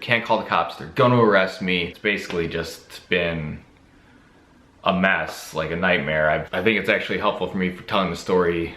can't call the cops, they're gonna arrest me. It's basically just been a mess, like a nightmare. I think it's actually helpful for me for telling the story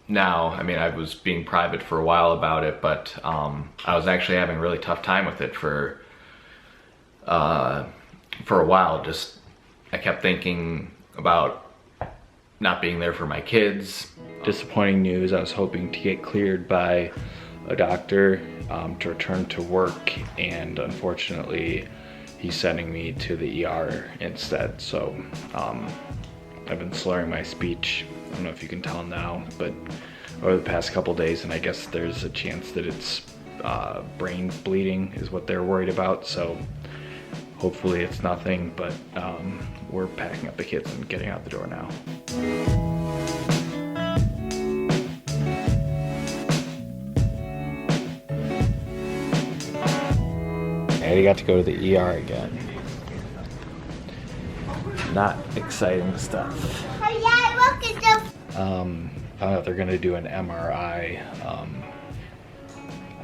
now. I mean, I was being private for a while about it, but I was actually having a really tough time with it for a while. Just, I kept thinking about not being there for my kids. Disappointing news, I was hoping to get cleared by a doctor to return to work, and unfortunately he's sending me to the ER instead. So I've been slurring my speech. I don't know if you can tell now, but over the past couple days, and I guess there's a chance that it's brain bleeding is what they're worried about. So hopefully it's nothing, but we're packing up the kids and getting out the door now. I got to go to the ER again. Not exciting stuff. Found out they're gonna do an MRI.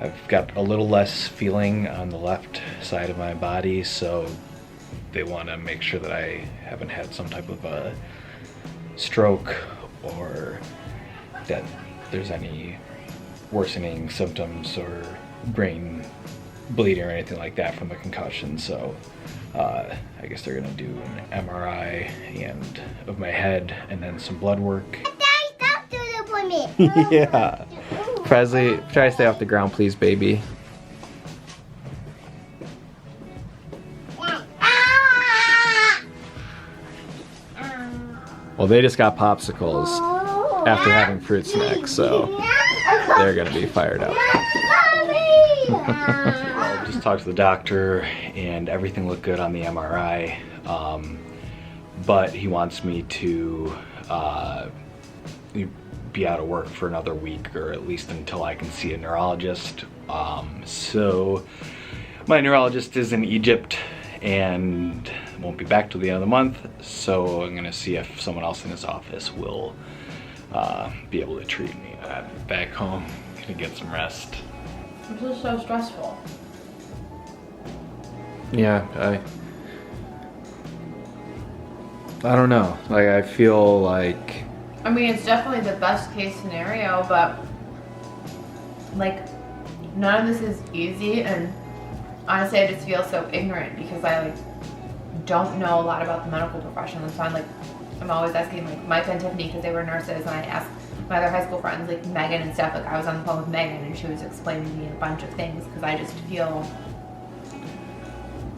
I've got a little less feeling on the left side of my body, so they want to make sure that I haven't had some type of a stroke or that there's any worsening symptoms or brain bleeding or anything like that from the concussion. So I guess they're gonna do an MRI and of my head and then some blood work. Yeah. Presley, try to stay off the ground, please, baby. Well, they just got popsicles after having fruit snacks, so they're gonna be fired up. I just talked to the doctor and everything looked good on the MRI, but he wants me to be out of work for another week, or at least until I can see a neurologist. So my neurologist is in Egypt and won't be back till the end of the month, so I'm gonna see if someone else in his office will be able to treat me. Back home, gonna get some rest. This is so stressful. Yeah, I don't know. Like, I feel like, I mean, it's definitely the best case scenario, but like, none of this is easy, and honestly, I just feel so ignorant because I like don't know a lot about the medical profession. So I'm always asking like Micah and Tiffany because they were nurses, and I asked my other high school friends like Megan and stuff. Like I was on the phone with Megan and she was explaining to me a bunch of things because I just feel,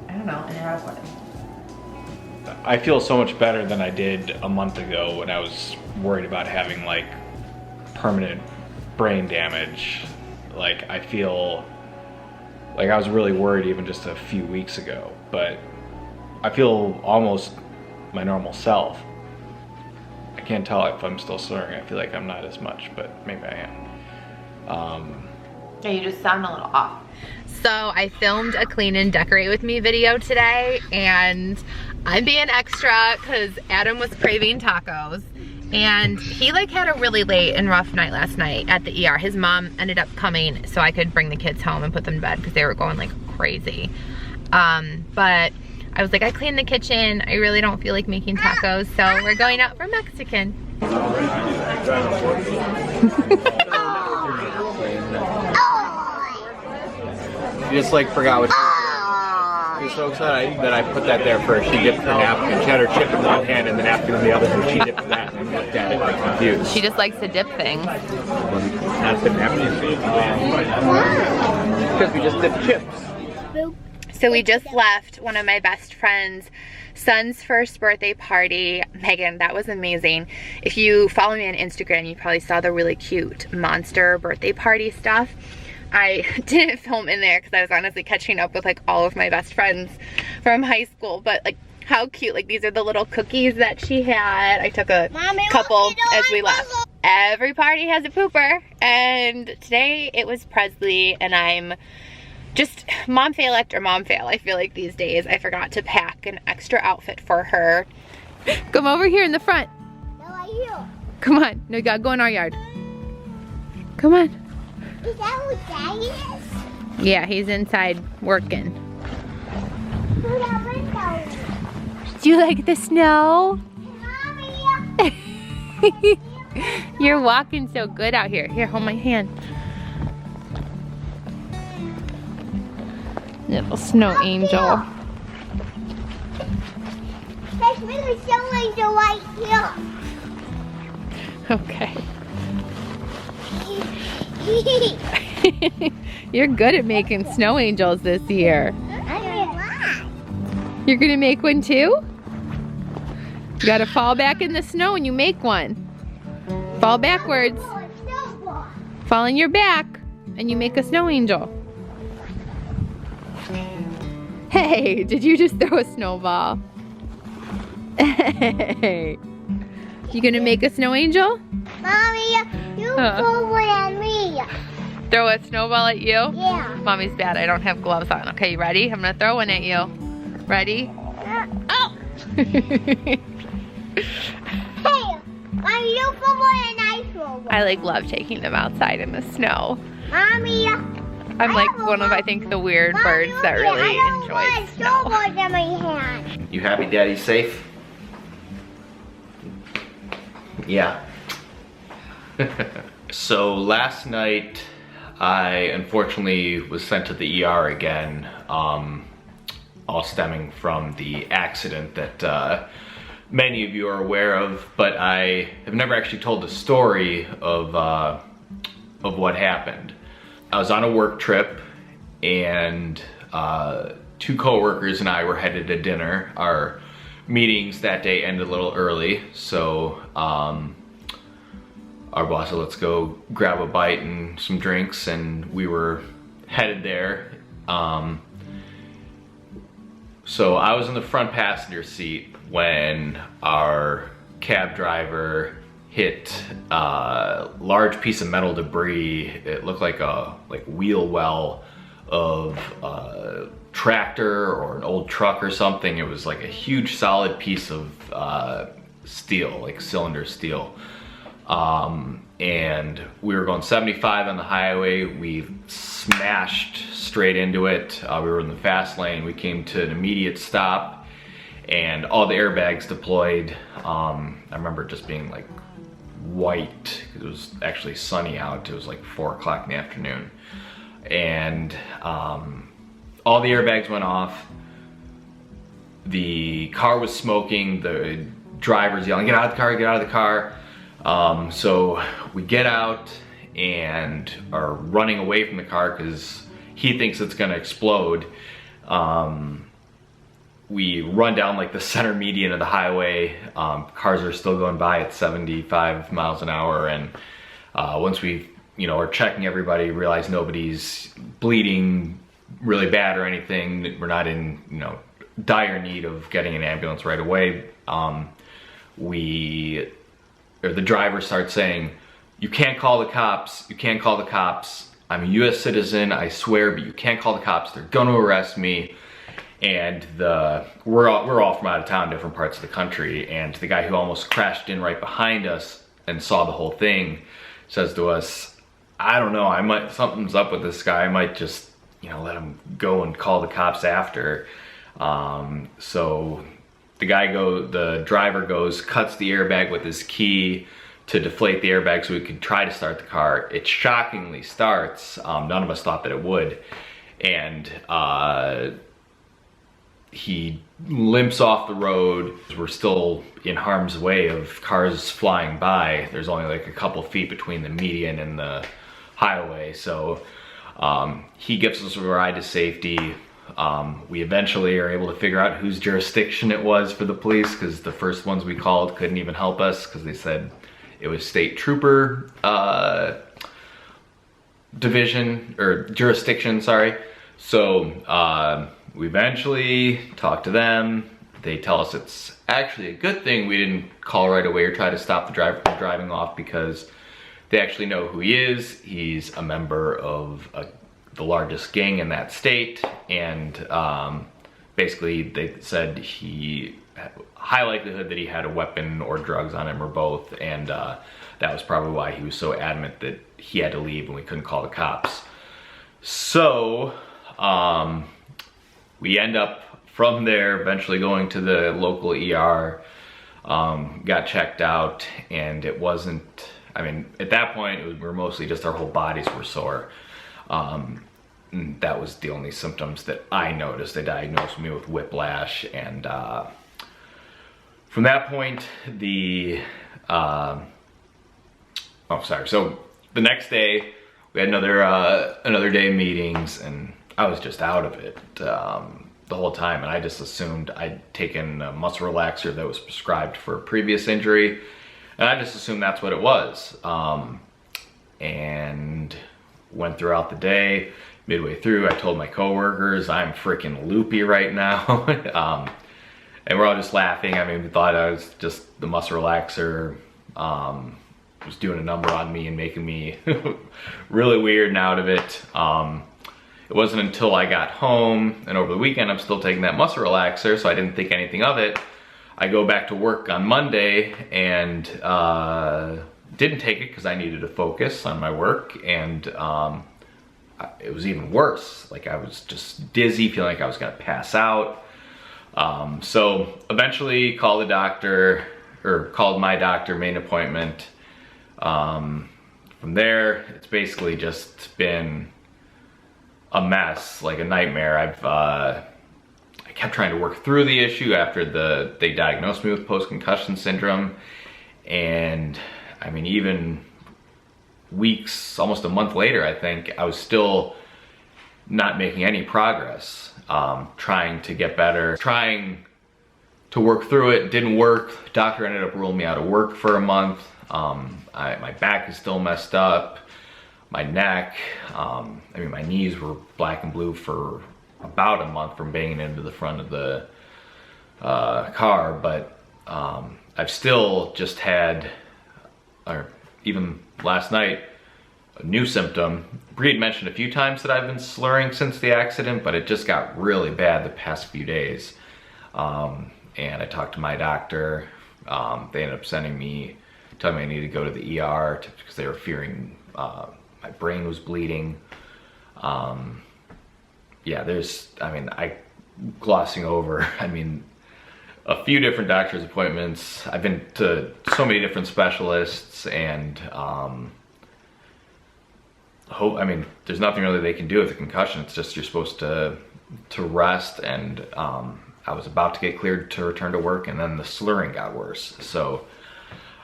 I don't know, inadequate. I feel so much better than I did a month ago when I was worried about having like permanent brain damage. Like, I feel like I was really worried even just a few weeks ago, but I feel almost my normal self. I can't tell if I'm still slurring. I feel like I'm not as much, but maybe I am. Yeah, you just sound a little off. So I filmed a clean and decorate with me video today, and I'm being extra because Adam was craving tacos, and he like had a really late and rough night last night at the ER. His mom ended up coming so I could bring the kids home and put them to bed because they were going like crazy. But I was like, I cleaned the kitchen. I really don't feel like making tacos, so we're going out for Mexican. You just like forgot what she was doing. You're so excited that I put that there first. She dipped her napkin. She had her chip in one hand and the napkin in the other, and she dipped that and looked at it like confused. She just likes to dip things. That's the napkin. Because we just dipped chips. So we just left one of my best friends' son's first birthday party. Megan, that was amazing. If you follow me on Instagram, you probably saw the really cute monster birthday party stuff. I didn't film in there because I was honestly catching up with like all of my best friends from high school, but like how cute. Like these are the little cookies that she had. I took a couple as we left. Every party has a pooper, and today it was Presley, and I'm just mom fail after mom fail. I feel like these days I forgot to pack an extra outfit for her. Come over here in the front. No, I hear. Come on. No, you gotta go in our yard. Come on. Is that what Daddy is? Yeah, he's inside working. Through that window. Do you like the snow? Mommy. You're walking so good out here. Here, hold my hand. Little snow angel. There's really snow angel right here. Okay. You're good at making snow angels this year. You're gonna make one too? You gotta fall back in the snow and you make one. Fall backwards. Fall on your back and you make a snow angel. Hey, did you just throw a snowball? Hey. You gonna make a snow angel? Mommy, you throw one at me. Throw a snowball at you? Yeah. Mommy's bad, I don't have gloves on. Okay, you ready? I'm gonna throw one at you. Ready? Oh! Hey, Mommy, you throw one and I throw one. I love taking them outside in the snow. Mommy, I'm like one of, I think, the weird birds that really enjoys snow. snowboard in my hand. You happy Daddy's safe? Yeah. So last night, I unfortunately was sent to the ER again, all stemming from the accident that many of you are aware of, but I have never actually told the story of what happened. I was on a work trip and two coworkers and I were headed to dinner. Our meetings that day ended a little early, so our boss said, let's go grab a bite and some drinks, and we were headed there. So I was in the front passenger seat when our cab driver hit a large piece of metal debris. It looked like a wheel well of a tractor or an old truck or something. It was like a huge solid piece of steel, like cylinder steel. And we were going 75 on the highway. We smashed straight into it. We were in the fast lane. We came to an immediate stop and all the airbags deployed. I remember it just being like white. It was actually sunny out. It was like 4 o'clock in the afternoon. And all the airbags went off. The car was smoking. The driver's yelling, get out of the car, get out of the car. So we get out and are running away from the car because he thinks it's gonna explode. We run down like the center median of the highway. Cars are still going by at 75 miles an hour, and once we are checking everybody, realize nobody's bleeding really bad or anything, we're not in dire need of getting an ambulance right away. The driver starts saying, you can't call the cops, you can't call the cops. I'm a US citizen, I swear, but you can't call the cops, they're gonna arrest me. And we're all from out of town, different parts of the country, and the guy who almost crashed in right behind us and saw the whole thing says to us, I don't know, something's up with this guy, I might just let him go and call the cops after. So the driver goes, cuts the airbag with his key to deflate the airbag so we could try to start the car. It shockingly starts. None of us thought that it would. And he limps off the road. We're still in harm's way of cars flying by. There's only like a couple feet between the median and the highway. So he gives us a ride to safety. We eventually are able to figure out whose jurisdiction it was for the police, because the first ones we called couldn't even help us because they said it was state trooper division or jurisdiction, sorry. So we eventually talked to them. They tell us it's actually a good thing we didn't call right away or try to stop the driver from driving off, because they actually know who he is. He's a member of the largest gang in that state, and basically they said high likelihood that he had a weapon or drugs on him or both, and that was probably why he was so adamant that he had to leave and we couldn't call the cops. So, we end up from there eventually going to the local ER, got checked out, and it wasn't, I mean, at that point, we were mostly just our whole bodies were sore. That was the only symptoms that I noticed. They diagnosed me with whiplash, and from that point, so the next day, we had another day of meetings, and I was just out of it the whole time, and I just assumed I'd taken a muscle relaxer that was prescribed for a previous injury, and I just assumed that's what it was. And went throughout the day. Midway through, I told my coworkers, I'm freaking loopy right now. And we're all just laughing. I mean, we thought I was just the muscle relaxer was doing a number on me and making me really weird and out of it. It wasn't until I got home and over the weekend, I'm still taking that muscle relaxer, so I didn't think anything of it. I go back to work on Monday and didn't take it because I needed to focus on my work, and it was even worse. Like, I was just dizzy, feeling like I was gonna pass out. So eventually called the doctor, or called my doctor, made an appointment. From there, it's basically just been a mess, like a nightmare. I kept trying to work through the issue after they diagnosed me with post-concussion syndrome. And I mean, even weeks, almost a month later, I think, I was still not making any progress. Trying to get better, trying to work through it, didn't work. Doctor ended up ruling me out of work for a month. My back is still messed up, my neck, I mean, my knees were black and blue for about a month from banging into the front of the car, but I've still just had, or even last night, a new symptom. Bree had mentioned a few times that I've been slurring since the accident, but it just got really bad the past few days. And I talked to my doctor. They ended up telling me I needed to go to the ER because they were fearing my brain was bleeding. Yeah, glossing over, I mean, a few different doctor's appointments. I've been to so many different specialists, and I mean, there's nothing really they can do with a concussion. It's just you're supposed to rest, and I was about to get cleared to return to work, and then the slurring got worse. So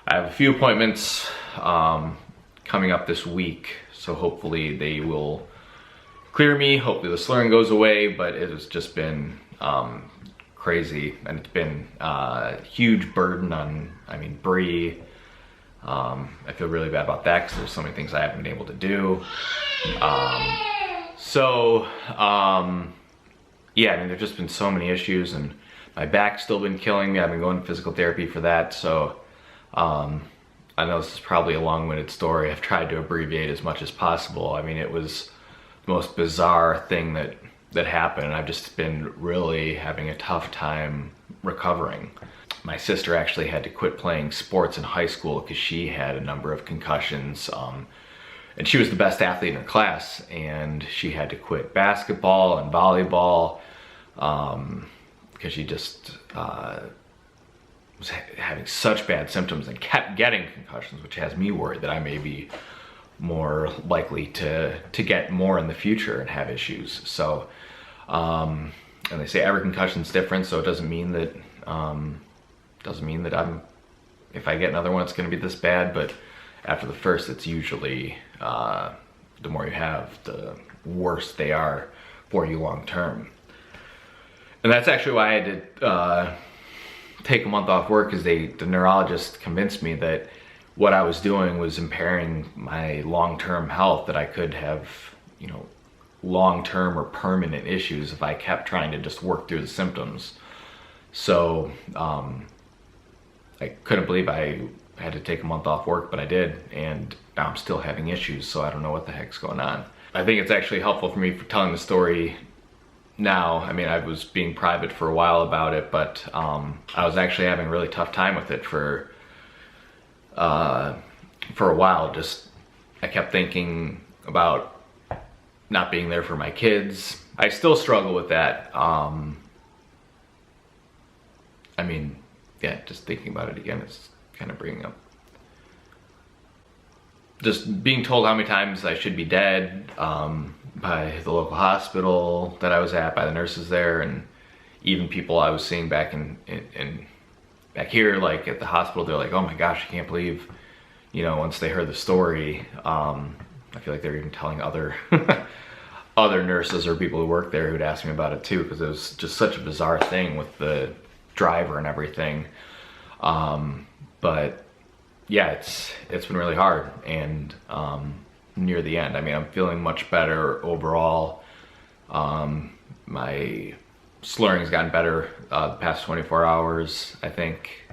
I have a few appointments coming up this week, so hopefully they will clear me. Hopefully the slurring goes away, but it has just been crazy, and it's been a huge burden on, I mean, Bree. I feel really bad about that because there's so many things I haven't been able to do. Yeah, I mean, there's just been so many issues, and my back's still been killing me. I've been going to physical therapy for that, so I know this is probably a long-winded story. I've tried to abbreviate as much as possible. I mean, it was the most bizarre thing that happened, and I've just been really having a tough time recovering. My sister actually had to quit playing sports in high school because she had a number of concussions, and she was the best athlete in her class, and she had to quit basketball and volleyball because she just was having such bad symptoms and kept getting concussions, which has me worried that I may be more likely to get more in the future and have issues. So, and they say every concussion's different, so it doesn't mean that if I get another one, it's going to be this bad. But after the first, it's usually the more you have, the worse they are for you long term. And that's actually why I had to take a month off work, because the neurologist convinced me that what I was doing was impairing my long-term health, that I could have, you know, long-term or permanent issues if I kept trying to just work through the symptoms. So I couldn't believe I had to take a month off work, but I did, and now I'm still having issues, so I don't know what the heck's going on. I think it's actually helpful for me for telling the story now. I mean, I was being private for a while about it, but I was actually having a really tough time with it for a while. Just, I kept thinking about not being there for my kids. I still struggle with that. I mean, yeah, just thinking about it again, it's kind of bringing up. Just being told how many times I should be dead by the local hospital that I was at, by the nurses there, and even people I was seeing back back here, like at the hospital, they're like, oh my gosh, I can't believe, you know, once they heard the story, I feel like they're even telling other other nurses or people who work there who'd ask me about it too, because it was just such a bizarre thing with the driver and everything. But yeah, it's been really hard, and near the end, I mean, I'm feeling much better overall. My slurring's gotten better the past 24 hours, I think,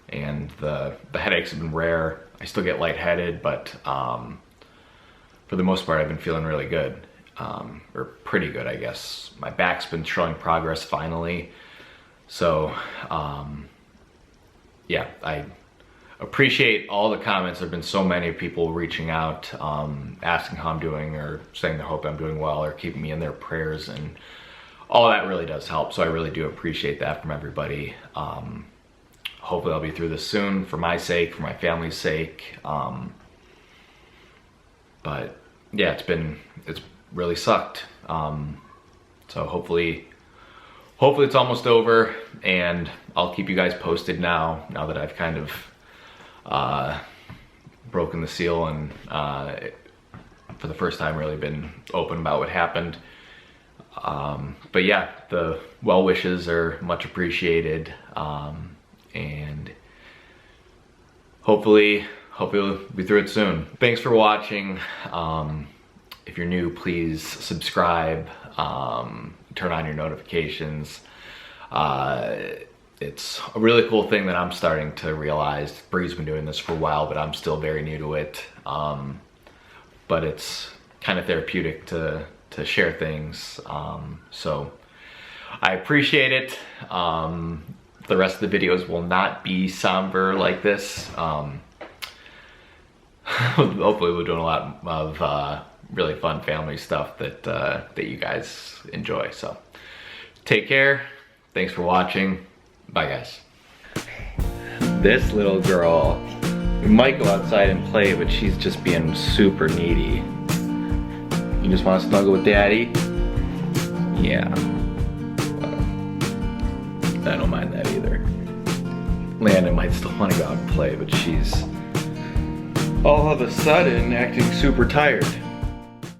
and the headaches have been rare. I still get lightheaded, but for the most part, I've been feeling really good, or pretty good, I guess. My back's been showing progress finally, so yeah, I appreciate all the comments. There have been so many people reaching out, asking how I'm doing, or saying they hope I'm doing well, or keeping me in their prayers, and all that really does help. So I really do appreciate that from everybody. Hopefully I'll be through this soon, for my sake, for my family's sake. But yeah, it's really sucked. So hopefully it's almost over, and I'll keep you guys posted now that I've kind of broken the seal and for the first time really been open about what happened. But yeah, the well wishes are much appreciated, and hopefully we'll be through it soon. Thanks for watching. If you're new, please subscribe, turn on your notifications. It's a really cool thing that I'm starting to realize. Bree's been doing this for a while, but I'm still very new to it. But it's kind of therapeutic to share things. So I appreciate it. The rest of the videos will not be somber like this. Hopefully we're doing a lot of really fun family stuff that you guys enjoy. So take care. Thanks for watching. Bye, guys. This little girl, we might go outside and play, but she's just being super needy. You just want to snuggle with daddy? Yeah. I don't mind that either. Landon might still want to go out and play, but she's all of a sudden acting super tired.